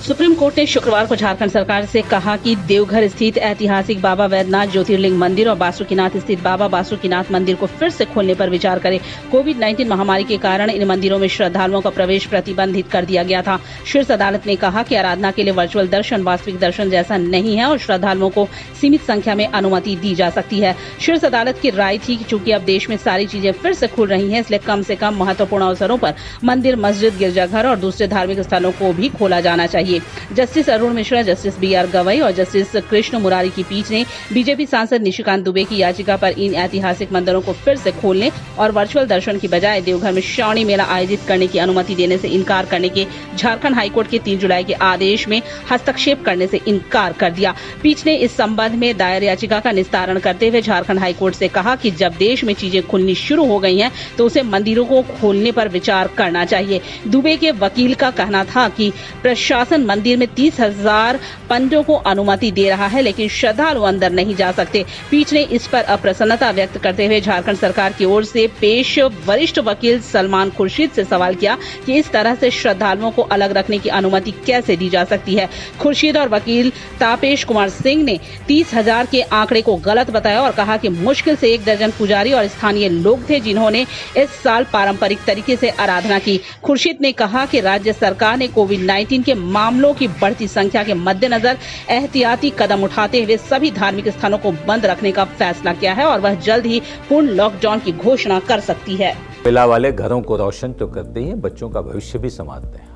Supreme court ने शुक्रवार को झारखंड सरकार से कहा कि देवघर स्थित ऐतिहासिक बाबा वैद्यनाथ ज्योतिर्लिंग मंदिर और बासुकीनाथ स्थित बाबा बासुकीनाथ मंदिर को फिर से खोलने पर विचार करे। कोविड-19 महामारी के कारण इन मंदिरों में श्रद्धालुओं का प्रवेश प्रतिबंधित कर दिया गया था। शीर्ष अदालत ने कहा कि आराधना के लिए वर्चुअल दर्शन वास्तविक दर्शन जैसा नहीं है और श्रद्धालुओं को सीमित संख्या में अनुमति दी जा सकती है। शीर्ष अदालत की राय थी कि चूंकि अब देश में सारी चीजें फिर से खुल रही हैं, इसलिए कम से कम महत्वपूर्ण अवसरों पर मंदिर, मस्जिद, गिरजाघर और दूसरे धार्मिक स्थलों को भी खोला जाना चाहिए। Justice Arun Mishra, Justice B R. Gavai और जस्टिस कृष्ण मुरारी की पीठ ने बीजेपी सांसद निशिकांत दुबे की याचिका पर इन ऐतिहासिक मंदिरों को फिर से खोलने और वर्चुअल दर्शन की बजाय देवघर में श्रावणी मेला आयोजित करने की अनुमति देने से इनकार करने के झारखंड हाईकोर्ट के 3 जुलाई के आदेश में हस्तक्षेप करने से इनकार कर दिया। पीठ ने इस संबंध में दायर याचिका का निस्तारण करते हुए झारखंड हाईकोर्ट से कहा कि जब देश में चीजें खुलनी शुरू हो गई हैं, तो उसे मंदिरों को खोलने पर विचार करना चाहिए। दुबे के वकील का कहना था कि प्रशासन मंदिर में 30,000 पंडितों को अनुमति दे रहा है, लेकिन श्रद्धालु अंदर नहीं जा सकते। पीठ ने इस पर अप्रसन्नता व्यक्त करते हुए झारखंड सरकार की ओर से पेश वरिष्ठ वकील सलमान खुर्शीद से सवाल किया कि इस तरह से श्रद्धालुओं को अलग रखने की अनुमति कैसे दी जा सकती है। खुर्शीद और वकील तापेश कुमार सिंह ने 30,000 के आंकड़े को गलत बताया और कहा कि मुश्किल से 1 दर्जन पुजारी और स्थानीय लोग थे जिन्होंने इस साल पारंपरिक तरीके से आराधना की। खुर्शीद ने कहा कि राज्य सरकार ने कोविड-19 के मामलों की बढ़ती संख्या के मद्देनजर एहतियाती कदम उठाते हुए सभी धार्मिक स्थलों को बंद रखने का फैसला किया है और वह जल्द ही पूर्ण लॉकडाउन की घोषणा कर सकती है। मेला वाले घरों को रोशन तो करते ही हैं, बच्चों का भविष्य भी संवारते हैं।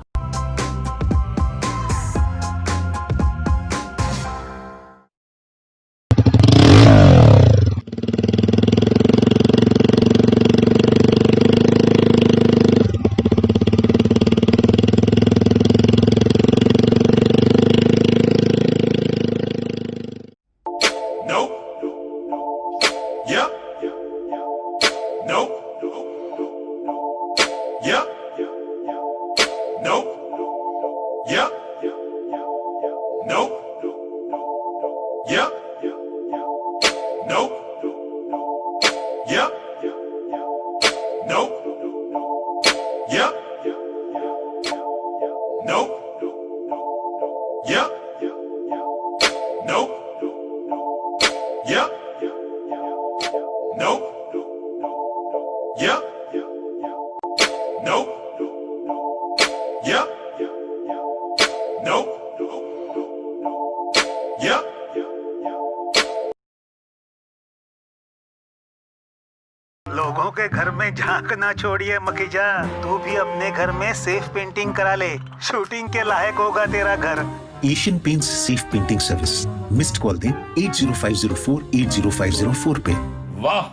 लोगों के घर में झांकना छोड़िए मखीजा, तू भी अपने घर में सेफ पेंटिंग करा ले। शूटिंग के लायक होगा तेरा घर। Asian paints safe painting service. Missed call दें 80504 80504 पे। वाह।